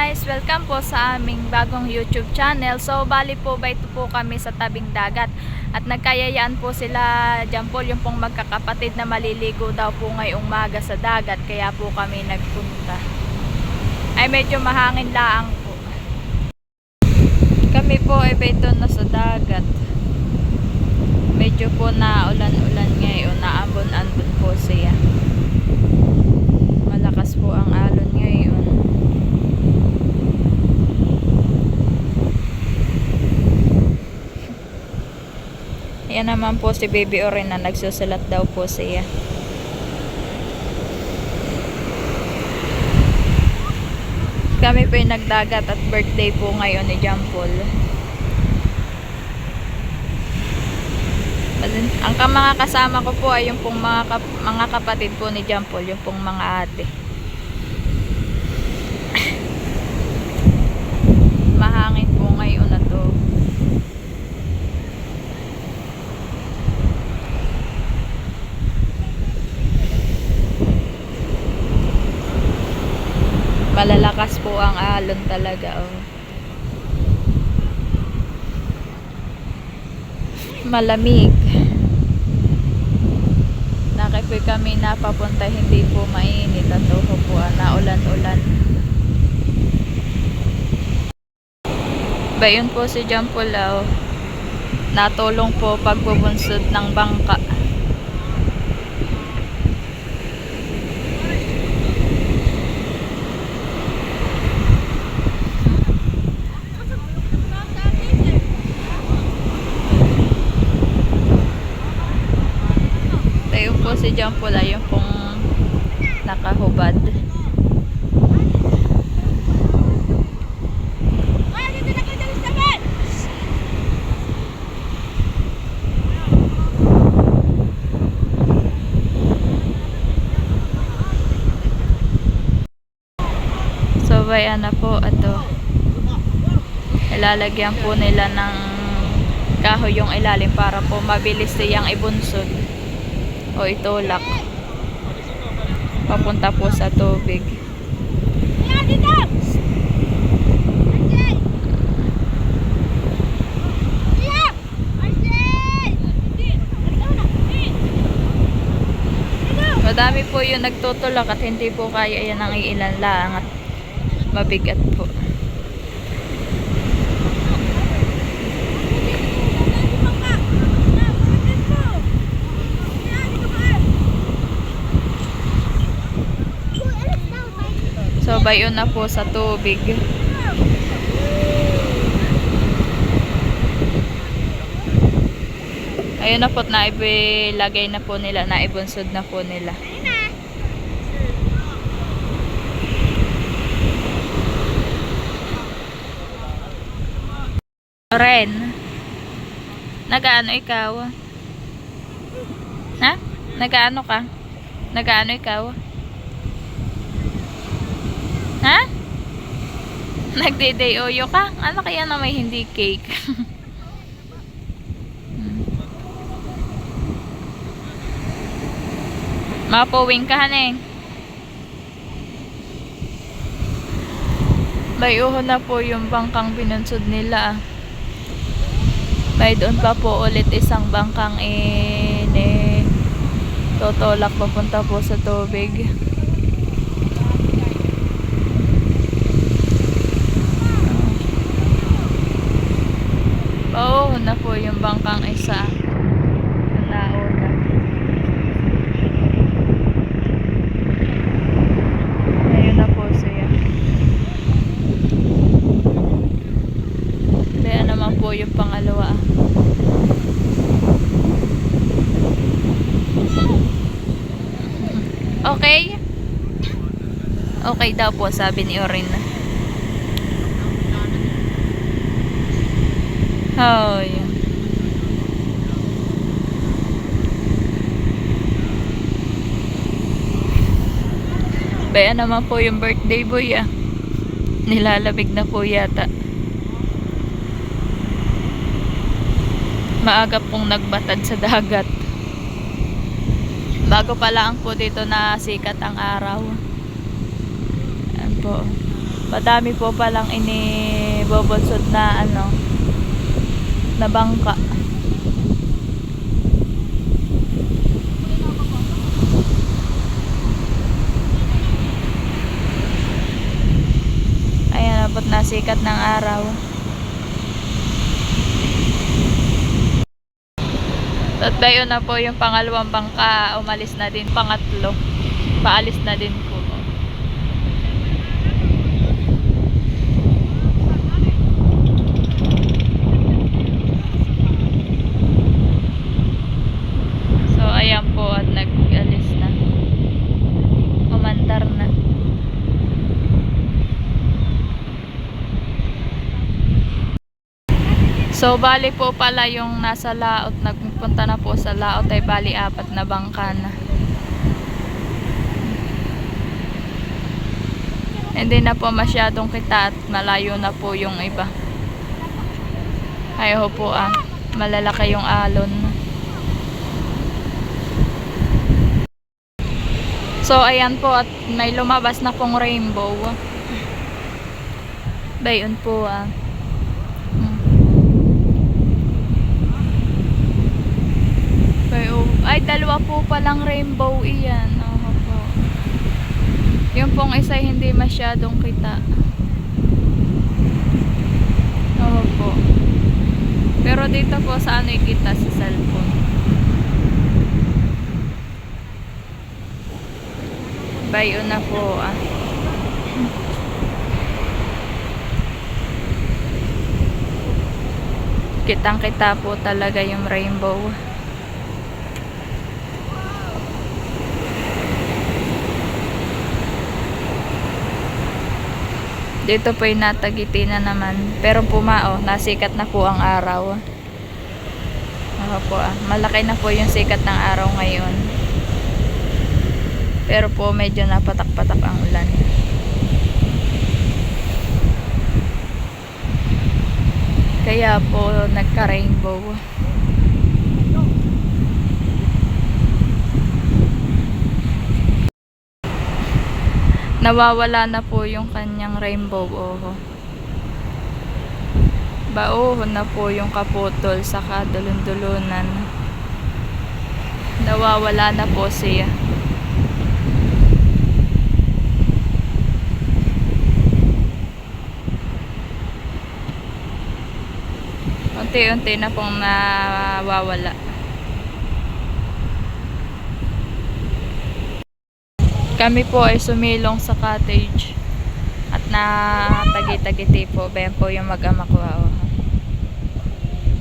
guys! Welcome po sa aming bagong YouTube channel. So, bali po ba ito po kami sa tabing dagat. At nagkayayaan po sila dyan po yung pong magkakapatid na maliligo daw po ngayong umaga sa dagat. Kaya po kami nagpunta. Ay medyo mahangin laang po. Kami po ay ito na sa dagat. Medyo po na ulan-ulan ngayon. Naambon-ambon po siya. Malakas po ang alon ngayon. Yan naman po si Baby Oren na nagsusulat daw po siya. Kami po yung nagdagat at birthday po ngayon ni John Paul. Ang mga kasama ko po ay yung pong mga kapatid po ni John Paul, yung pong mga ate. Mahangin po ngayon na to. Malalakas po ang alon talaga, oh. Malamig. Nakipoy kami napapunta, hindi po mainit at po na ulan-ulan. Bayon po si John Paul, oh. Natulong po pagbubunsod ng bangka. Tayo po si John Paul ay yung pong nakahubad. So bayan na po ito. Ilalagyan po nila ng kahoy yung ilalim para po mabilis siyang ibunsod o itulak papunta po sa tubig. Madami po yung nagtutulak at hindi po kaya yan ang ilan lang at mabigat po. So bayon na po sa tubig. Ayun na po, nailagay na po nila, naibunsod na po nila. Ren, nagaano ikaw? Ha? Nagaano ka? Nagaano ikaw? Ha? Nagde-day oyo ka? Ano kaya na may hindi cake? Mapawing ka haneng. Layuho na po yung bangkang binunsod nila. May doon pa po ulit isang bangkang totolak papunta po sa tubig. Oo na po yung bangkang isa. Nauna. Ayun na po siya. Kaya naman po yung pangalawa. Okay? Okay daw po, sabi ni Orin. Oh, yeah. Baya naman po yung birthday boy, ah. Nilalamig na po yata. Maaga pong nagbatad sa dagat. Bago pa lang po dito na sikat ang araw. Ayan po. Madami po palang inibobolsod na na bangka. Ayan, abot na sikat ng araw. At bayo na po yung pangalawang bangka, umalis na din. Pangatlo, paalis na din po. So ayan po, at nag-alis na. Umandar na. So bali po pala yung nasa laot, nagpunta na po sa laot ay bali 4 na bangka na. Hindi na po masyadong kita at malayo na po yung iba. Ayaw po malalaki yung alon. So ayan po, at may lumabas na pong rainbow. Bayon po Ay, dalawa po palang rainbow iyan. Oo po. Yung pong isa hindi masyadong kita. Oo po. Pero dito po sa kita sa cellphone. Bayo na po Kitang-kita po talaga yung rainbow. Dito po yung natagiti na naman. Pero nasikat na po ang araw. Malaki na po yung sikat ng araw ngayon. Pero po medyo napatak-patak ang ulan. Kaya po nagka-rainbow. Nawawala na po yung kanyang rainbow. Bauhon na po yung kaputol sa kadulun-dulunan. Nawawala na po siya. Unti-unti na pong nawawala. Kami po ay sumilong sa cottage at natagi-tagiti po. Bayan po yung mag-ama ko.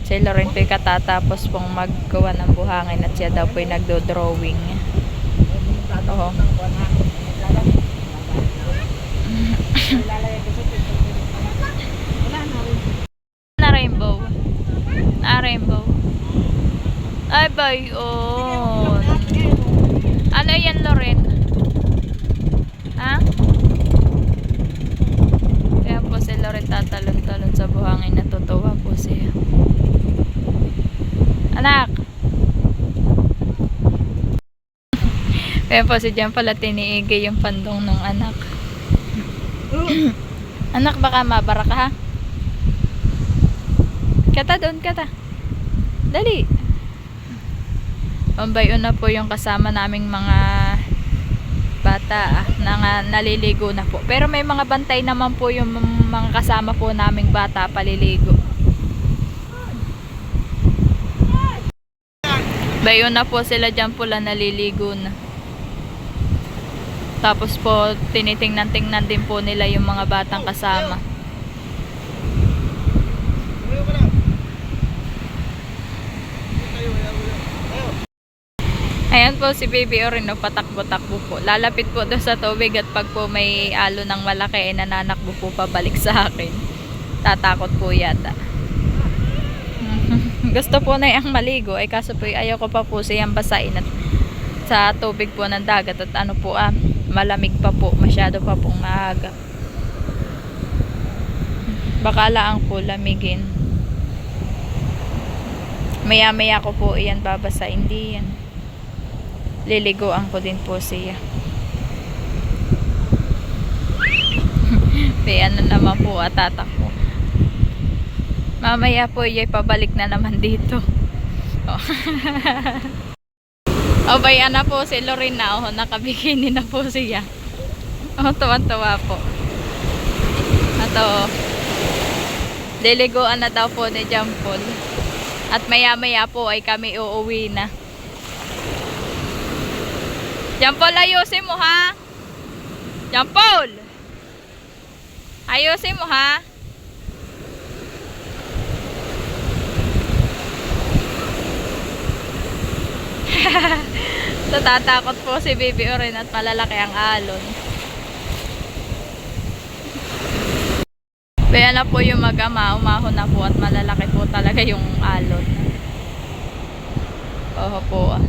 Sila rin po katatapos pong maggawa ng buhangin at siya daw po yung nagdo-drawing. Na rainbow. Rainbow. Ay bayon. Ano yan, Loren? Kaya po si Loren tatalon-talon sa buhangin. Natutuwa po siya. Anak! Kaya po si Jan pala tiniigay yung pandong ng anak. Anak, baka mabara ka ha? Kata doon, kata. Dali. Pambayon na po yung kasama naming mga bata na naliligo na po. Pero may mga bantay naman po yung mga kasama po naming bata paliligo. Bayon na po sila dyan pula naliligo na. Tapos po tinitingnan-tingnan din po nila yung mga batang kasama. Ayan po si Baby Orino, patakbo-takbo po. Lalapit po doon sa tubig at pag po may alon ng malaki, nananakbo po pabalik sa akin. Tatakot po yata. Gusto po na yung maligo, ay kaso po ayaw ko pa po siyang basain at sa tubig po ng dagat at malamig pa po, masyado pa pong maaga. Baka laang po lamigin. Maya-maya ko po iyan babasain, hindi yan. Liliguan ko din po siya. Kaya ano naman po at tatakbo. Mamaya po ay pabalik na naman dito. Oh. O bayan na po si Lorena. Oh, nakabikini na po siya. Oh, tuwan-tuwa po. Ato. Liliguan na daw po ni Jampol. At maya-maya po ay kami uuwi na. Jampol, ayusin mo ha. Jampol! Ayusin mo ha. Tatatakot po si Baby Orin at malalaki ang alon. Kaya na po yung mag-ama, umahon na po at malalaki po talaga yung alon. Oho po ah.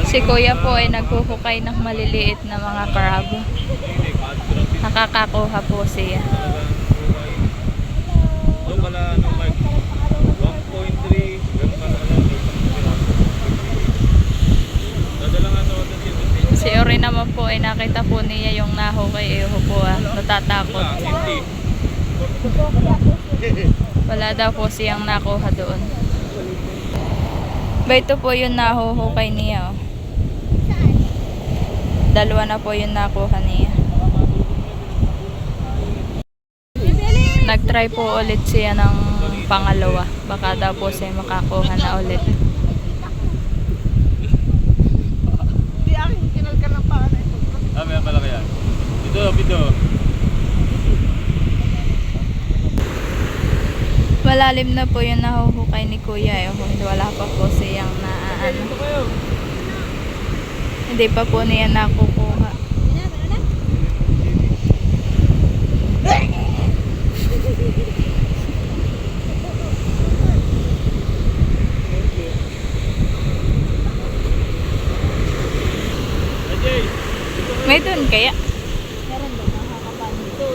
Si Kuya po ay naghuhukay ng maliliit na mga crab. Nakakakuha po siya. Si Ori naman po ay nakita po niya yung nahukay. Eho po ah, natatakot. Wala daw po siyang nakuha doon. Ba ito po yung nahuhukay niya oh. Dalawa na po yung nakuha niya. Nagtry po ulit siya ng pangalawa. Baka daw po siya makakuha na ulit. May pala kaya. Ito. Malalim na po yung nahuhukay ni Kuya. Wala pa po siyang ano. Hindi pa po niya nakukuha. May doon kaya? Meron doon, nakakapan dito.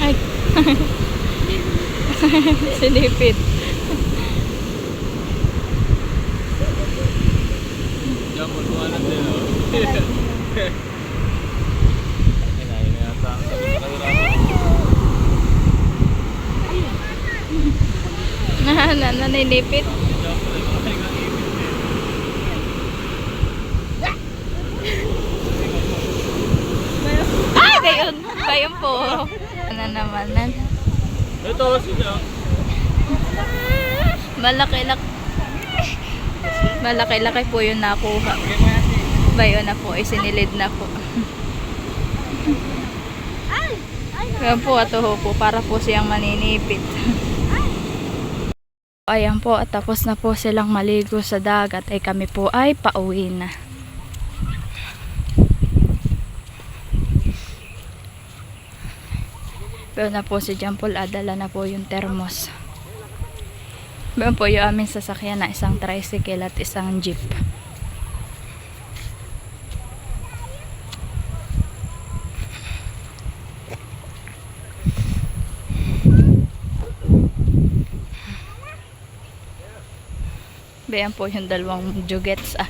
Ay. Sinipit. Diyan mo tuwanan din oh. Ay na yata ang sabi ng kahirapan. Naninipit. Ay, gayon po. Ano naman nan? Ito, sino? Malaki-laki po yung nakuha. Bayo na po, isinilid na po. Kaya po, atuho po, para po siyang maninipit. Ayan po, at tapos na po silang maligo sa dagat, ay kami po ay pauwi na. Pero na po si Jampol, adala na po yung thermos. Pero po yung aming sasakyan na isang tricycle at isang jeep. Bayan po yung dalawang jugets ah.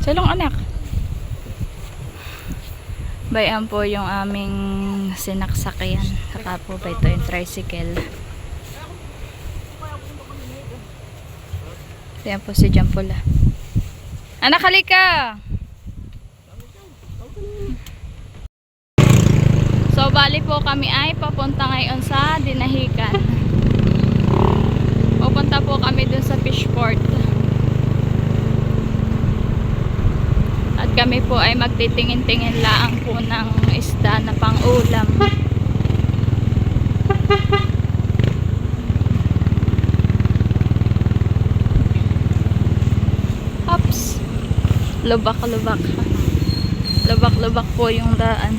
Salong anak. Bayan po yung aming sinaksakyan. Saka po ba ito yung tricycle. Bayan po si Jampol ah. Anak, halika! So bali po kami ay papunta ngayon sa Dinahican. Pupunta po kami dun sa fishport. At kami po ay magtitingin-tingin lang po ng isda na pang-ulam. Ops! Lubak-lubak. Lubak-lubak po yung daan.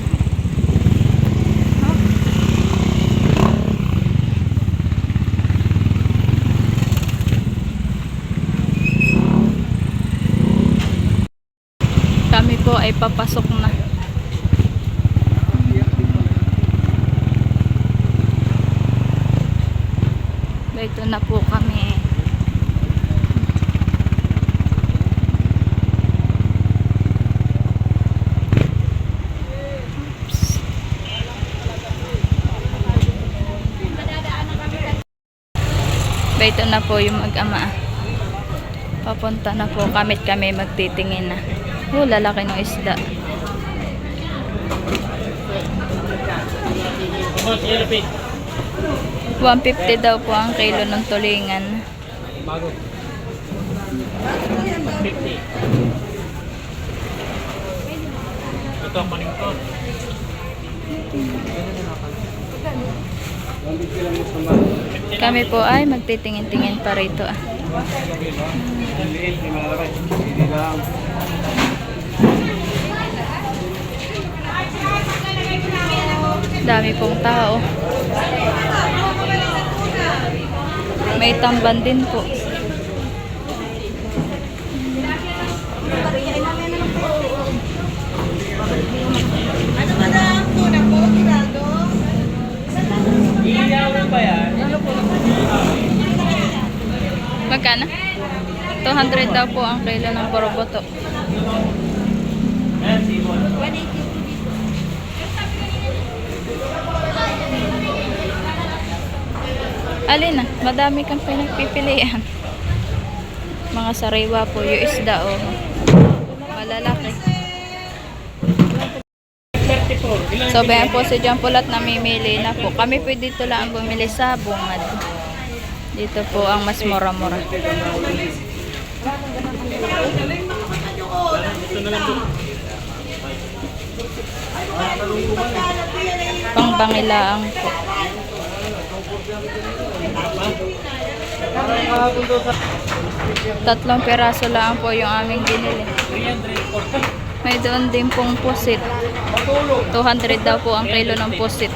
Kami po ay papasok na. Dito na po kami. Ito na po yung mag-ama. Papunta na po kami magtitingin na. Lalaki ng isda. Boss, Yerapin. 150 daw po ang kilo ng tulingan. Bago. 50. Ito ang maningkot. Kami po ay magtitingin-tingin pa rito. Dami pong tao. May tamban din po. Ano madam? Tuna po, tirado. Iyawan ba yan? Magkano? 200 daw po ang kilo ng poroboto. Ayan, Simon. 180. Alin na, madami kang pinagpipilian. Mga sariwa po, yung isda o. Malalaki. 34. Ilan So, bayan po si John Paul at namimili na po. Kami po dito lang bumili sa bungad. Dito po ang mas mura-mura. Ito na lang po. Pangbangilaang po. Tatlong peraso lang po yung aming binili. 340. May doon din pong pusit. 200 daw po ang kilo ng pusit.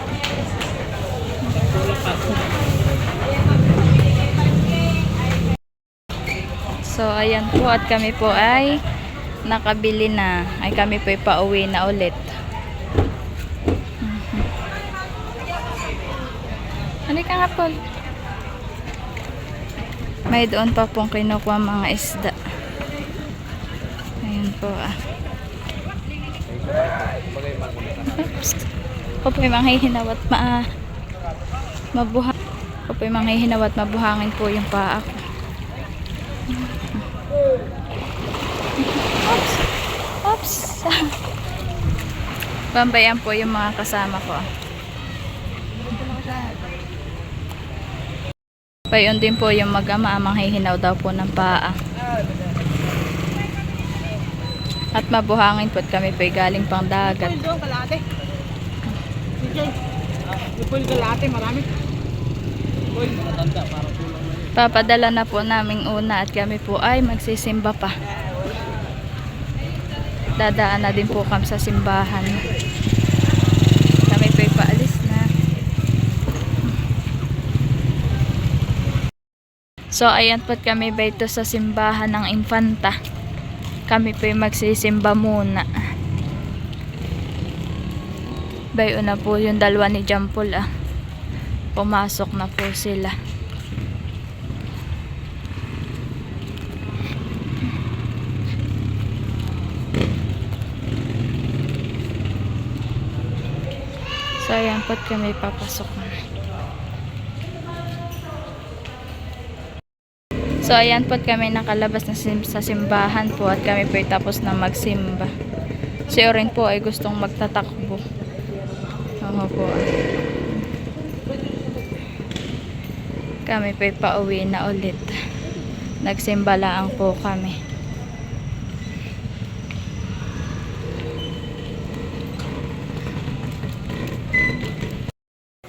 So, ayan po at kami po ay nakabili na. Ay kami po ay pauwi na ulit. Halika nga, Paul. May doon pa pong kinukuha mga isda. Ayan po ah. Oops. Ako po'y manghihinawat mabuhang. Ako po'y manghihinawat mabuhangin po yung paa ko. Oops. Oops. Bambayan po yung mga kasama ko. Payon din po yung mag-ama, manghihinaw daw po ng paa. At mabuhangin po at kami po'y galing pang dagat. Doon, kalate. Sige. Ipul kalate, marami. Ipul. Papadala na po naming una at kami po ay magsisimba pa. Dadaan na din po kami sa simbahan. Kami po'y paalis na. So ayan po kami ba ito sa simbahan ng Infanta. Kami po'y magsisimba muna. Bayo na po yung dalawa ni Jampol ah. Pumasok na po sila. So ayan po kami papasok na. So ayan po kami nakalabas na sa simbahan po at kami po tapos na magsimba. Si Oren po ay gustong magtatakbo. Oo po. Kami po pauwi na ulit. Nagsimba lang po kami.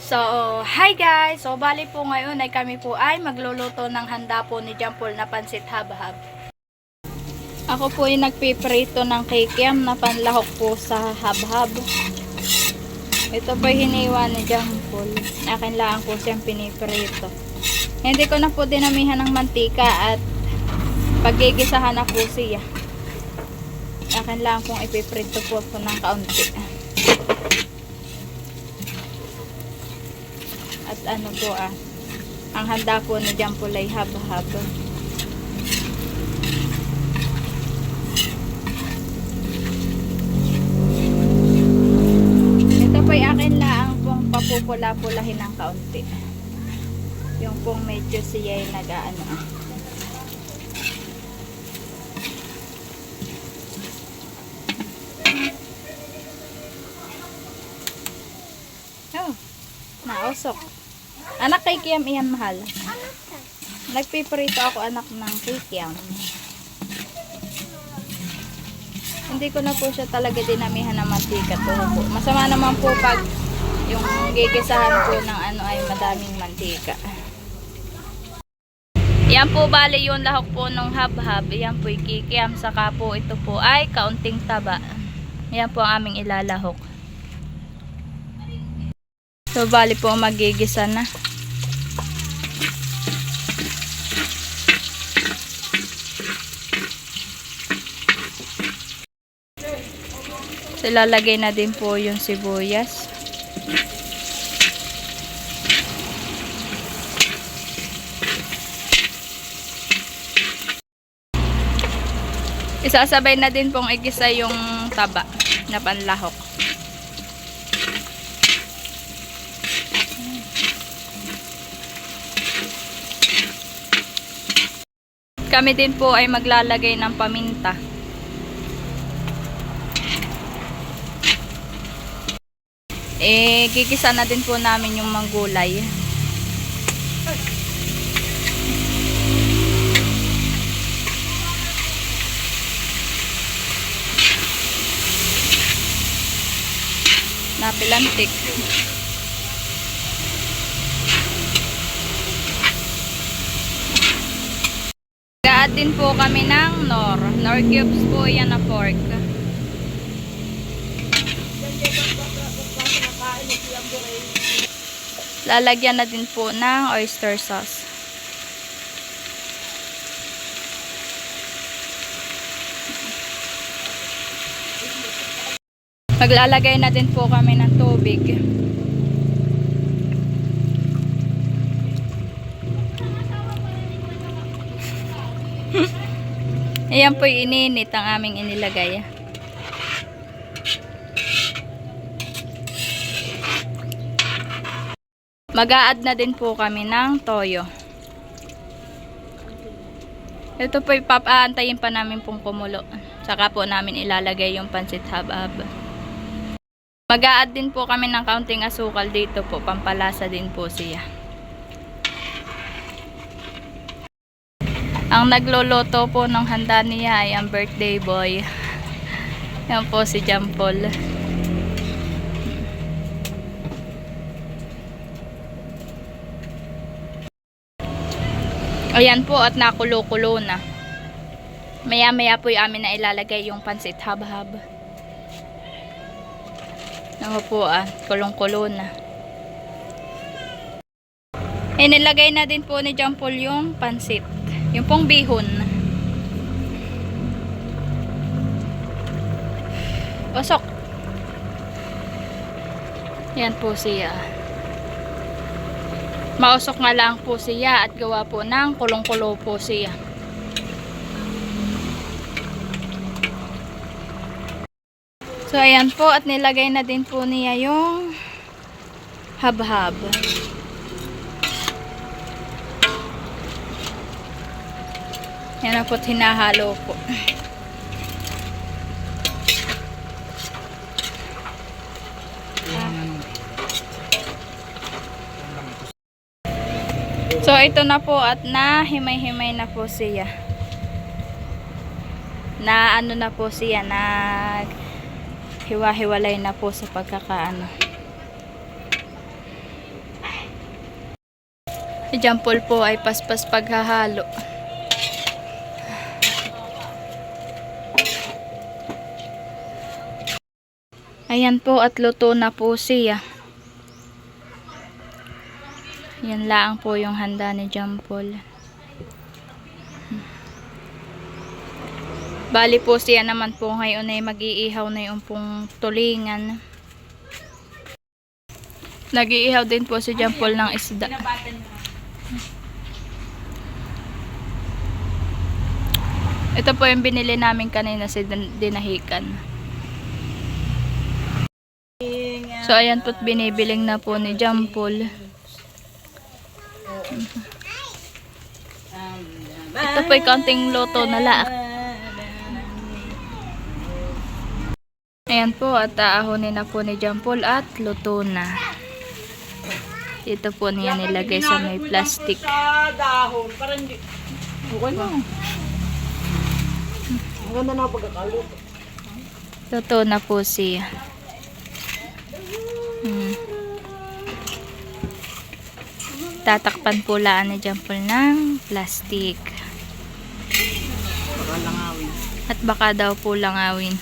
So, hi guys! So, bali po ngayon ay kami po ay magluluto ng handa po ni Jampol na pansit habhab. Ako po ay nagpiprito ng kikiam na panlahok po sa habhab. Ito po ay hiniwa ni Jampol. Akin lang po siyang piniprito. Hindi ko na po dinamihan ng mantika at pagigisahan na po siya. Akin lang pong ipiprito po ng kaunti. At ano po ang handa po ni Jampol ay haba-haba. Ito po ay akin lang pong papupula-pulahin ng kaunti. Yung pong medyo siya ay nag-ano. Oh, nausok. Anak, kay Kiam iyan mahal. Nagpiprito ako anak ng kikiam. Hindi ko na po siya talaga dinamihan ng mantika to po. Masama naman po pag yung gigisahan po ng ano ay madaming mantika. Yan po bali yung lahok po ng hab-hab. Yan po yung kikiam. Saka po ito po ay kaunting taba. Yan po ang aming ilalahok. So bali po magigisa na. So, ilalagay na din po yung sibuyas. Isasabay na din pong igisa yung taba na panlahok. Kami din po ay maglalagay ng paminta. Gigisa na din po namin yung manggulay. Napilantik. Gaad din po kami ng nor cubes po yan na pork. Lalagyan na din po ng oyster sauce. Maglalagay na din po kami ng tubig. Ayan po ininit ang aming inilagay. Mag-a-add na din po kami ng toyo. Ito po ipapaantayin pa namin pong kumulo. Saka po namin ilalagay yung pansit hab-hab. Mag-a-add din po kami ng kaunting asukal dito po. Pampalasa din po siya. Ang nagluluto po ng handa niya ay ang birthday boy. Yan po si Jampol. Ayan po at nakulo-kulo na. Maya-maya po yung amin na ilalagay yung pansit hab-hab. Ano po kulong-kulo na. Inilagay na din po ni Jampol yung pansit. Yung pong bihon. Usok. Yan po siya. Mausok nga lang po siya at gawa po ng kulong-kulo po siya. So ayan po at nilagay na din po niya yung hab-hab. Yan na po't hinahalo po. So ito na po at himay-himay na po siya. Na ano na po siya, na hiwa-hiwalay na po sa pagkakaano. Si Jampol po ay paspas paghahalo. Ayan po at luto na po siya. Yan lang po yung handa ni Jampol. Bali po siya naman po ngayon ay mag-iihaw na yung pong tulingan. Nag-iihaw din po si Jampol ng isda. Ito po yung binili namin kanina, si dinahikan. So ayan po't binibiling na po ni Jampol. Ito po yung kaunting luto na laak. Ayan po, at aahonin na po ni John Paul at luto na. Ito po niya nilagay sa may plastic. Sa dahon, para hindi. Okay na. Ang ganda na pagkakaluto. Luto na po siya. Tatakpan po laan ni John Paul ng plastic. Baka langawin. At baka daw po langawin.